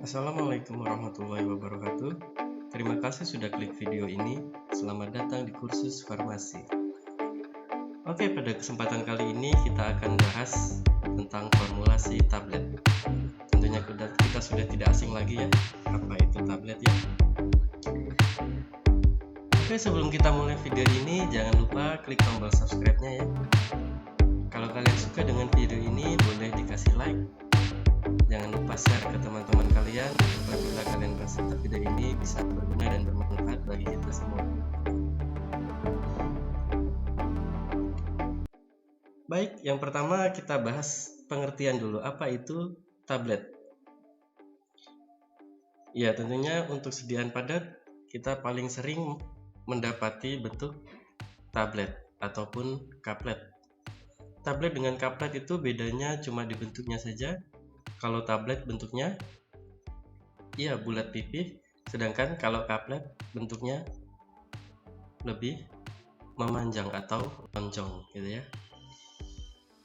Assalamualaikum warahmatullahi wabarakatuh. Terima kasih sudah klik video ini. Selamat datang di kursus farmasi. Oke, pada kesempatan kali ini kita akan bahas tentang formulasi tablet. Tentunya kita sudah tidak asing lagi ya, apa itu tablet ya. Oke, sebelum kita mulai video ini, jangan lupa klik tombol subscribe-nya ya. Kalau kalian suka dengan video ini, boleh dikasih like. Jangan lupa share ke teman-teman kalian apabila kalian merasa video ini bisa berguna dan bermanfaat bagi kita semua. Baik, yang pertama kita bahas pengertian dulu. Apa itu tablet? Ya, tentunya untuk sediaan padat kita paling sering mendapati bentuk tablet ataupun kaplet. Tablet dengan kaplet itu bedanya cuma di bentuknya saja. Kalau tablet bentuknya bulat pipih, sedangkan kalau kaplet bentuknya lebih memanjang atau lonjong gitu ya.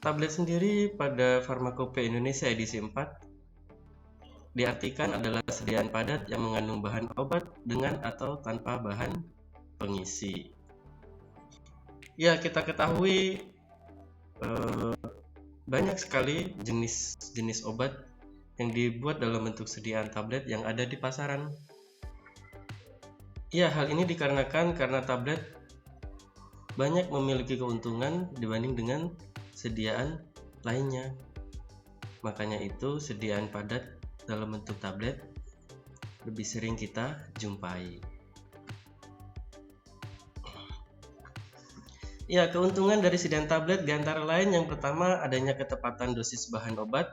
Tablet sendiri pada Farmakope Indonesia edisi 4 diartikan adalah sediaan padat yang mengandung bahan obat dengan atau tanpa bahan pengisi. Ya, kita ketahui banyak sekali jenis obat yang dibuat dalam bentuk sediaan tablet yang ada di pasaran. Ya, hal ini dikarenakan karena tablet banyak memiliki keuntungan dibanding dengan sediaan lainnya. Makanya itu sediaan padat dalam bentuk tablet lebih sering kita jumpai. Ya, keuntungan dari sediaan tablet diantara lain yang pertama adanya ketepatan dosis bahan obat,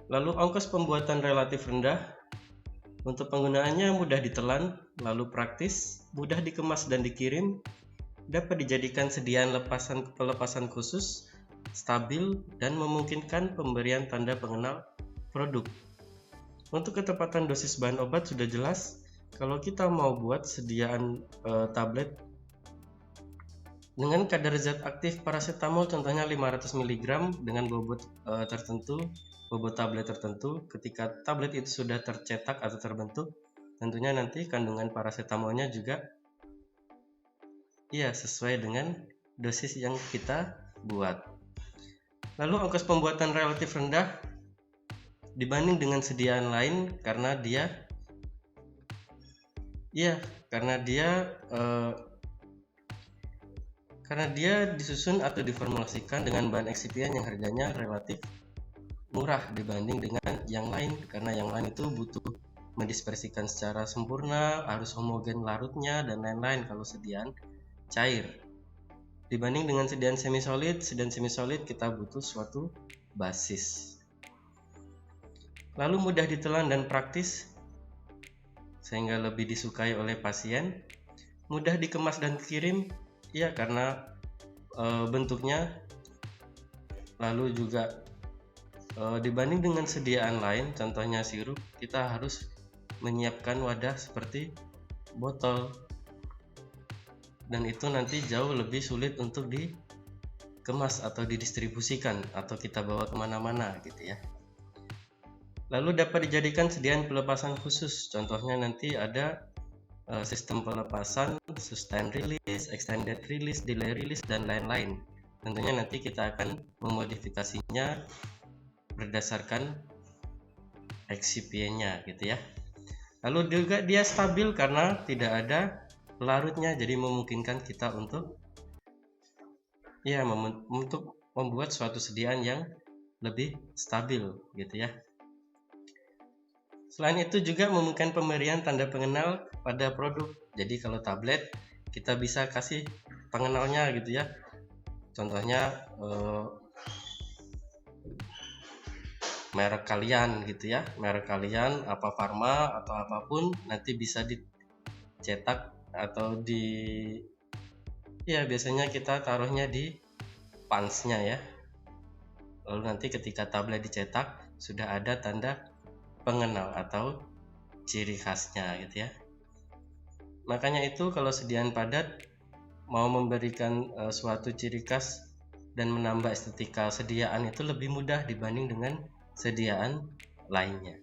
lalu ongkos pembuatan relatif rendah, untuk penggunaannya mudah ditelan, lalu praktis, mudah dikemas dan dikirim, dapat dijadikan sediaan pelepasan khusus, stabil, dan memungkinkan pemberian tanda pengenal produk. Untuk ketepatan dosis bahan obat sudah jelas, kalau kita mau buat sediaan tablet dengan kadar zat aktif paracetamol contohnya 500 mg dengan bobot tertentu, bobot tablet tertentu, ketika tablet itu sudah tercetak atau terbentuk, tentunya nanti kandungan paracetamolnya juga sesuai dengan dosis yang kita buat. Lalu ongkos pembuatan relatif rendah dibanding dengan sediaan lain karena dia disusun atau diformulasikan dengan bahan excipient yang harganya relatif murah dibanding dengan yang lain, karena yang lain itu butuh mendispersikan secara sempurna, harus homogen larutnya dan lain-lain kalau sediaan cair. Dibanding dengan sediaan semi solid kita butuh suatu basis. Lalu mudah ditelan dan praktis sehingga lebih disukai oleh pasien. Mudah dikemas dan dikirim karena bentuknya, lalu juga dibanding dengan sediaan lain contohnya sirup, kita harus menyiapkan wadah seperti botol, dan itu nanti jauh lebih sulit untuk dikemas atau didistribusikan atau kita bawa kemana-mana gitu ya. Lalu dapat dijadikan sediaan pelepasan khusus, contohnya nanti ada sistem pelepasan, sustained release, extended release, delay release, dan lain-lain. Tentunya nanti kita akan memodifikasinya berdasarkan excipient-nya gitu ya. Lalu juga dia stabil karena tidak ada larutnya, jadi memungkinkan kita untuk membuat suatu sediaan yang lebih stabil gitu ya. Selain itu juga memungkinkan pemberian tanda pengenal pada produk. Jadi kalau tablet kita bisa kasih pengenalnya gitu ya. Contohnya merek kalian gitu ya, merek kalian apa Farma atau apapun, nanti bisa dicetak atau biasanya kita taruhnya di pansnya ya. Lalu nanti ketika tablet dicetak sudah ada tanda pengenal atau ciri khasnya gitu ya. Makanya itu kalau sediaan padat mau memberikan suatu ciri khas dan menambah estetika sediaan itu lebih mudah dibanding dengan sediaan lainnya.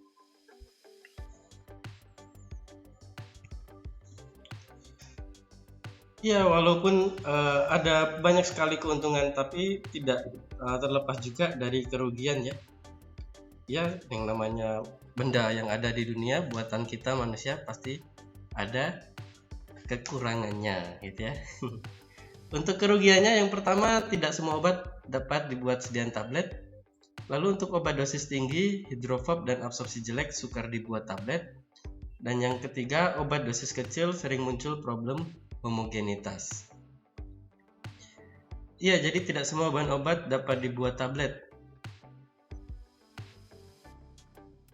Ya, walaupun ada banyak sekali keuntungan, tapi tidak terlepas juga dari kerugian ya. Ya, yang namanya benda yang ada di dunia buatan kita manusia pasti ada kekurangannya, gitu ya. Untuk kerugiannya, yang pertama, tidak semua obat dapat dibuat sediaan tablet. Lalu untuk obat dosis tinggi, hidrofob dan absorpsi jelek sukar dibuat tablet. Dan yang ketiga, obat dosis kecil sering muncul problem homogenitas. Iya, jadi tidak semua bahan obat dapat dibuat tablet.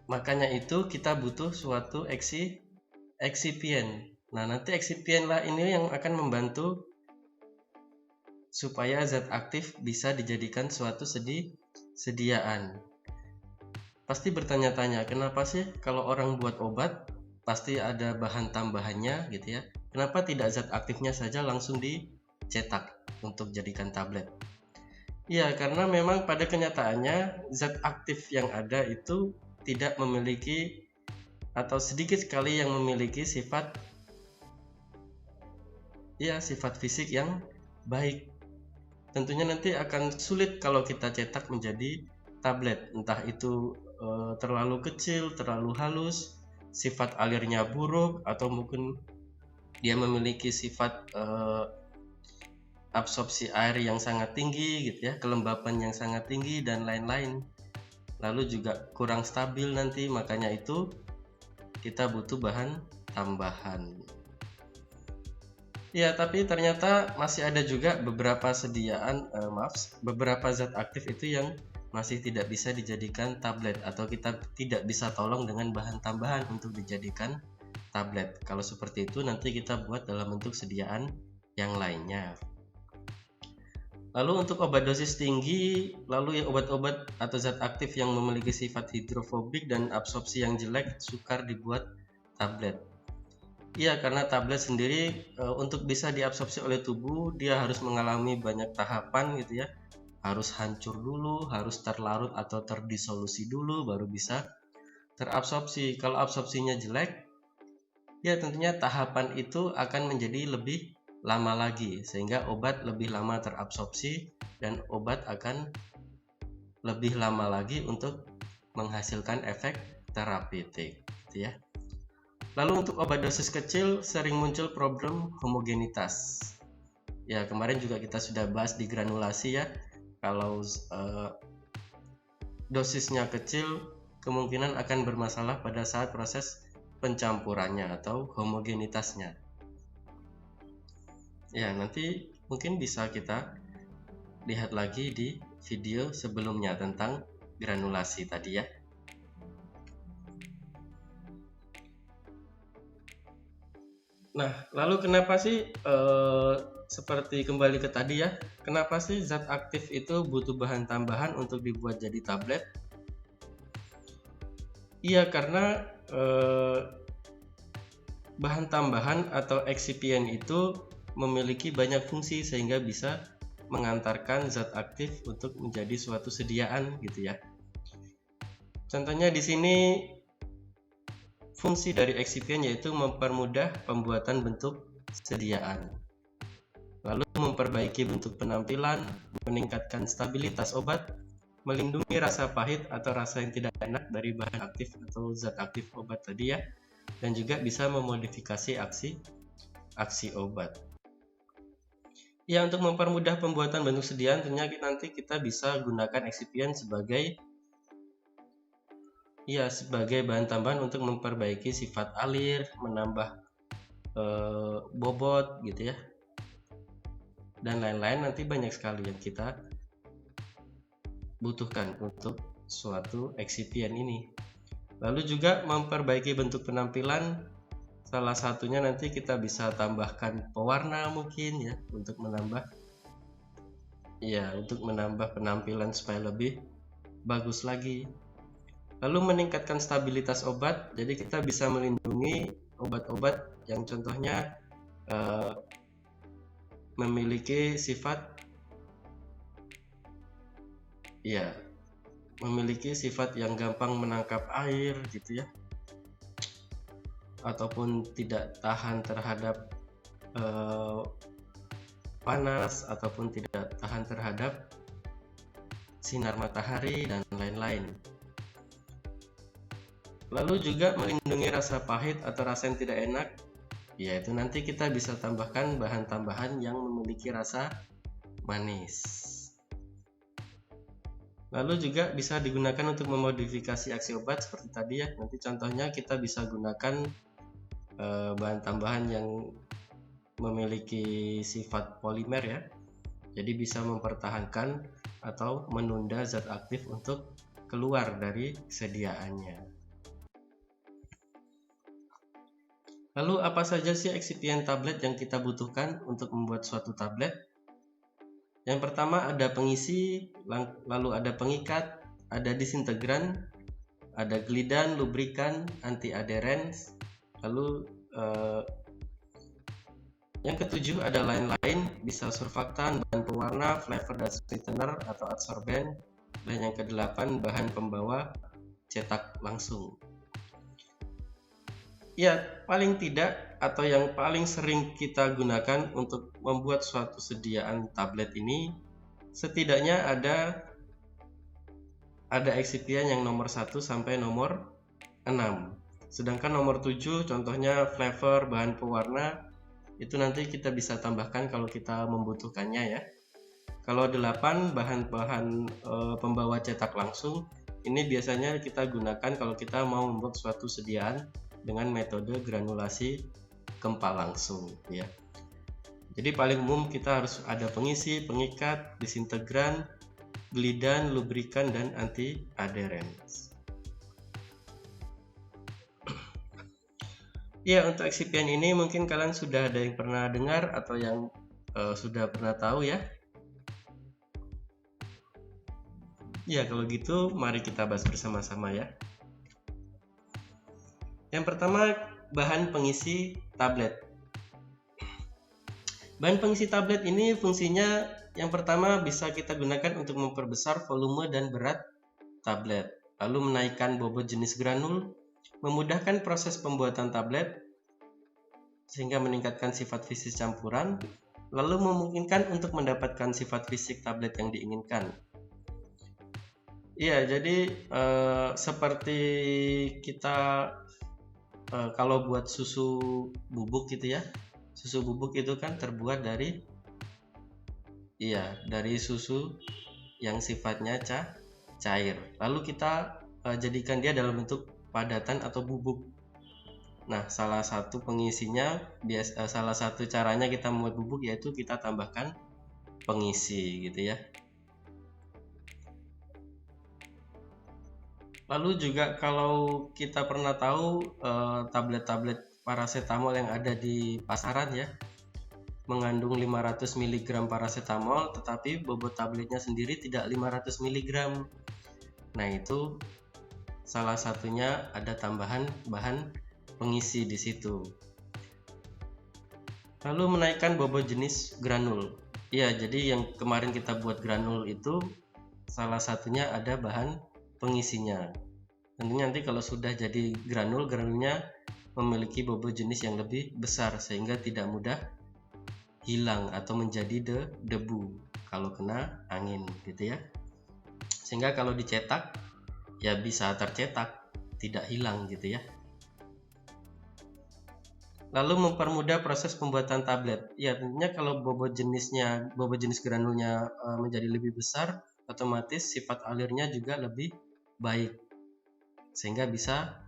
Makanya itu kita butuh suatu eksipien. Nah, nanti eksipien lah ini yang akan membantu supaya zat aktif bisa dijadikan suatu sediaan. Pasti bertanya-tanya, kenapa sih kalau orang buat obat pasti ada bahan tambahannya gitu ya? Kenapa tidak zat aktifnya saja langsung dicetak untuk jadikan tablet? Ya, karena memang pada kenyataannya zat aktif yang ada itu tidak memiliki atau sedikit sekali yang memiliki sifat fisik yang baik. Tentunya nanti akan sulit kalau kita cetak menjadi tablet, entah itu terlalu kecil, terlalu halus, sifat alirnya buruk, atau mungkin dia memiliki sifat absorpsi air yang sangat tinggi gitu ya, kelembapan yang sangat tinggi dan lain-lain. Lalu juga kurang stabil nanti, makanya itu kita butuh bahan tambahan. Ya, tapi ternyata masih ada juga beberapa beberapa zat aktif itu yang masih tidak bisa dijadikan tablet, atau kita tidak bisa tolong dengan bahan tambahan untuk dijadikan tablet. Kalau seperti itu nanti kita buat dalam bentuk sediaan yang lainnya. Lalu untuk obat dosis tinggi, lalu ya obat-obat atau zat aktif yang memiliki sifat hidrofobik dan absorpsi yang jelek sukar dibuat tablet. Iya, karena tablet sendiri untuk bisa diabsorpsi oleh tubuh dia harus mengalami banyak tahapan gitu ya. Harus hancur dulu, harus terlarut atau terdisolusi dulu baru bisa terabsorpsi. Kalau absorpsinya jelek, ya tentunya tahapan itu akan menjadi lebih lama lagi sehingga obat lebih lama terabsorpsi dan obat akan lebih lama lagi untuk menghasilkan efek terapeutik gitu ya. Lalu untuk obat dosis kecil sering muncul problem homogenitas. Ya, kemarin juga kita sudah bahas di granulasi ya. Kalau dosisnya kecil kemungkinan akan bermasalah pada saat proses pencampurannya atau homogenitasnya. Ya, nanti mungkin bisa kita lihat lagi di video sebelumnya tentang granulasi tadi ya. Nah, lalu kenapa sih seperti kembali ke tadi ya, kenapa sih zat aktif itu butuh bahan tambahan untuk dibuat jadi tablet? Iya, karena bahan tambahan atau eksipien itu memiliki banyak fungsi sehingga bisa mengantarkan zat aktif untuk menjadi suatu sediaan gitu ya. Contohnya di sini fungsi dari eksipien yaitu mempermudah pembuatan bentuk sediaan, lalu memperbaiki bentuk penampilan, meningkatkan stabilitas obat, melindungi rasa pahit atau rasa yang tidak enak dari bahan aktif atau zat aktif obat tadi ya, dan juga bisa memodifikasi aksi obat. Ya, untuk mempermudah pembuatan bentuk sediaan tentunya nanti kita bisa gunakan eksipien sebagai bahan tambahan untuk memperbaiki sifat alir, menambah bobot gitu ya, dan lain-lain. Nanti banyak sekali yang kita butuhkan untuk suatu eksipien ini. Lalu juga memperbaiki bentuk penampilan, salah satunya nanti kita bisa tambahkan pewarna mungkin ya untuk menambah penampilan supaya lebih bagus lagi. Lalu meningkatkan stabilitas obat, jadi kita bisa melindungi obat-obat yang contohnya memiliki sifat yang gampang menangkap air gitu ya, ataupun tidak tahan terhadap panas ataupun tidak tahan terhadap sinar matahari dan lain-lain. Lalu juga melindungi rasa pahit atau rasa yang tidak enak, yaitu nanti kita bisa tambahkan bahan tambahan yang memiliki rasa manis. Lalu juga bisa digunakan untuk memodifikasi aksi obat seperti tadi ya. Nanti contohnya kita bisa gunakan bahan tambahan yang memiliki sifat polimer ya. Jadi bisa mempertahankan atau menunda zat aktif untuk keluar dari sediaannya. Lalu apa saja sih eksipien tablet yang kita butuhkan untuk membuat suatu tablet? Yang pertama ada pengisi, lalu ada pengikat, ada disintegran, ada glidan, lubrikan, anti-adherens, lalu yang ketujuh ada lain-lain, bisa surfaktan, bahan pewarna, flavor dan sweetener atau adsorben, dan yang kedelapan bahan pembawa cetak langsung. Ya, paling tidak atau yang paling sering kita gunakan untuk membuat suatu sediaan tablet ini setidaknya ada eksipien yang nomor 1 sampai nomor 6. Sedangkan nomor 7 contohnya flavor, bahan pewarna itu nanti kita bisa tambahkan kalau kita membutuhkannya ya. Kalau 8 bahan-bahan pembawa cetak langsung ini biasanya kita gunakan kalau kita mau membuat suatu sediaan dengan metode granulasi gempa langsung ya. Jadi paling umum kita harus ada pengisi, pengikat, disintegran, glidan, lubrikan, dan anti-adherens. Ya, untuk eksipien ini mungkin kalian sudah ada yang pernah dengar atau yang sudah pernah tahu ya. Ya, kalau gitu mari kita bahas bersama-sama ya. Yang pertama, bahan pengisi tablet. Bahan pengisi tablet ini fungsinya yang pertama bisa kita gunakan untuk memperbesar volume dan berat tablet, lalu menaikkan bobot jenis granul, memudahkan proses pembuatan tablet sehingga meningkatkan sifat fisik campuran, lalu memungkinkan untuk mendapatkan sifat fisik tablet yang diinginkan. Iya, jadi seperti kita kalau buat susu bubuk gitu ya, susu bubuk itu kan terbuat dari susu yang sifatnya cair, lalu kita jadikan dia dalam bentuk padatan atau bubuk. Nah, salah satu pengisinya salah satu caranya kita membuat bubuk yaitu kita tambahkan pengisi gitu ya. Lalu juga kalau kita pernah tahu tablet-tablet paracetamol yang ada di pasaran ya, mengandung 500 mg paracetamol, tetapi bobot tabletnya sendiri tidak 500 mg. Nah, itu salah satunya ada tambahan bahan pengisi di situ. Lalu menaikkan bobot jenis granul. Ya, jadi yang kemarin kita buat granul itu salah satunya ada bahan pengisinya. Tentunya nanti kalau sudah jadi granulnya memiliki bobot jenis yang lebih besar sehingga tidak mudah hilang atau menjadi debu kalau kena angin gitu ya. Sehingga kalau dicetak ya bisa tercetak, tidak hilang gitu ya. Lalu mempermudah proses pembuatan tablet. Ya, tentunya kalau bobot jenis granulnya menjadi lebih besar, otomatis sifat alirnya juga lebih baik, sehingga bisa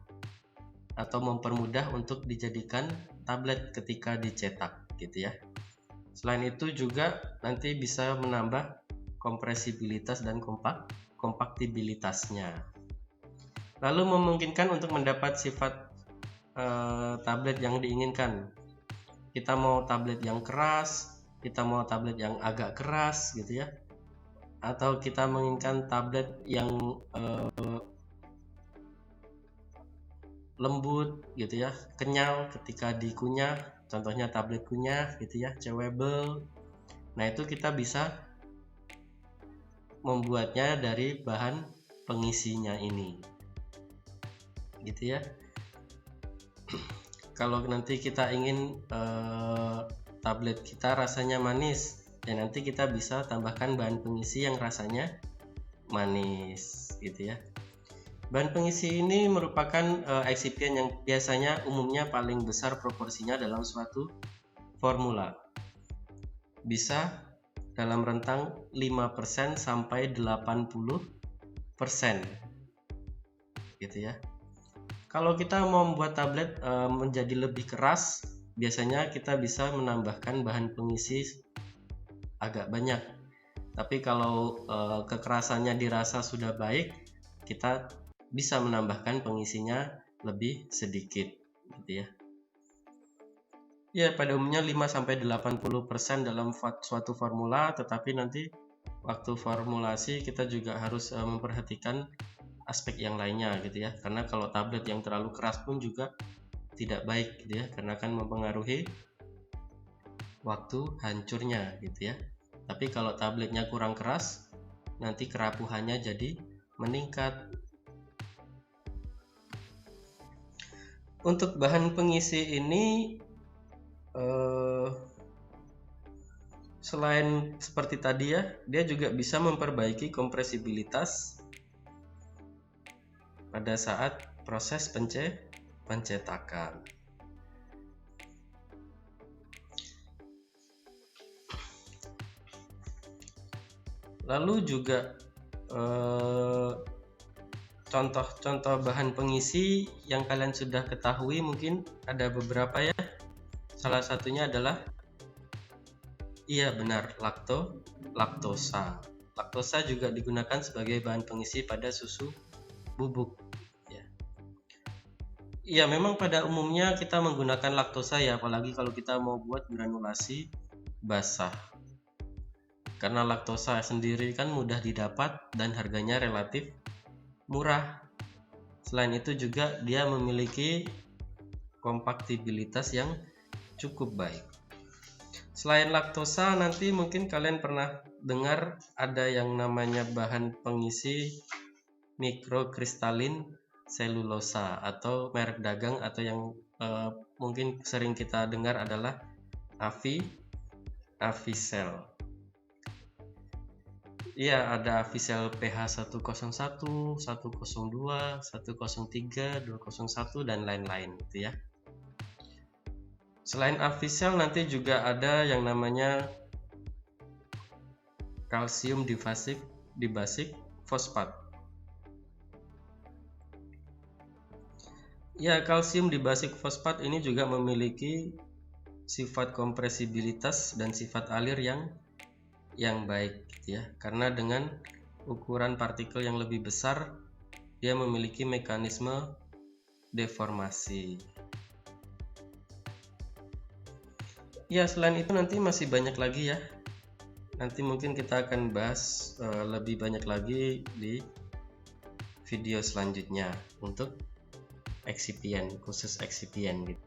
atau mempermudah untuk dijadikan tablet ketika dicetak gitu ya. Selain itu juga nanti bisa menambah kompresibilitas dan kompaktibilitasnya. Lalu memungkinkan untuk mendapat sifat tablet yang diinginkan. Kita mau tablet yang keras, kita mau tablet yang agak keras gitu ya, atau kita menginginkan tablet yang lembut gitu ya, kenyal ketika dikunyah, contohnya tablet kunyah gitu ya, chewable. Nah, itu kita bisa membuatnya dari bahan pengisinya ini gitu ya. Kalau nanti kita ingin tablet kita rasanya manis, Dan nanti kita bisa tambahkan bahan pengisi yang rasanya manis gitu ya. Bahan pengisi ini merupakan eksipien yang biasanya umumnya paling besar proporsinya dalam suatu formula. Bisa dalam rentang 5% sampai 80% gitu ya. Kalau kita mau membuat tablet menjadi lebih keras, biasanya kita bisa menambahkan bahan pengisi agak banyak. Tapi kalau kekerasannya dirasa sudah baik, kita bisa menambahkan pengisinya lebih sedikit gitu ya. Ya, pada umumnya 5-80% dalam suatu formula, tetapi nanti waktu formulasi kita juga harus memperhatikan aspek yang lainnya gitu ya. Karena kalau tablet yang terlalu keras pun juga tidak baik gitu ya, karena akan mempengaruhi waktu hancurnya gitu ya. Tapi kalau tabletnya kurang keras, nanti kerapuhannya jadi meningkat. Untuk bahan pengisi ini selain seperti tadi ya, dia juga bisa memperbaiki kompresibilitas pada saat proses pencetakan. Lalu juga contoh-contoh bahan pengisi yang kalian sudah ketahui mungkin ada beberapa ya. Salah satunya adalah, iya benar, laktosa. Laktosa juga digunakan sebagai bahan pengisi pada susu bubuk ya. Iya, memang pada umumnya kita menggunakan laktosa ya, apalagi kalau kita mau buat granulasi basah. Karena laktosa sendiri kan mudah didapat dan harganya relatif murah. Selain itu juga dia memiliki kompaktibilitas yang cukup baik. Selain laktosa, nanti mungkin kalian pernah dengar ada yang namanya bahan pengisi mikrokristalin selulosa, atau merek dagang atau yang mungkin sering kita dengar adalah Avicel. Iya, ada Avicel PH 101, 102, 103, 201 dan lain-lain gitu ya. Selain Avicel nanti juga ada yang namanya kalsium dibasik fosfat. Ya, kalsium dibasik fosfat ini juga memiliki sifat kompresibilitas dan sifat alir yang baik gitu ya. Karena dengan ukuran partikel yang lebih besar, dia memiliki mekanisme deformasi. Ya, selain itu nanti masih banyak lagi ya. Nanti mungkin kita akan bahas lebih banyak lagi di video selanjutnya untuk eksipien, khusus eksipien gitu.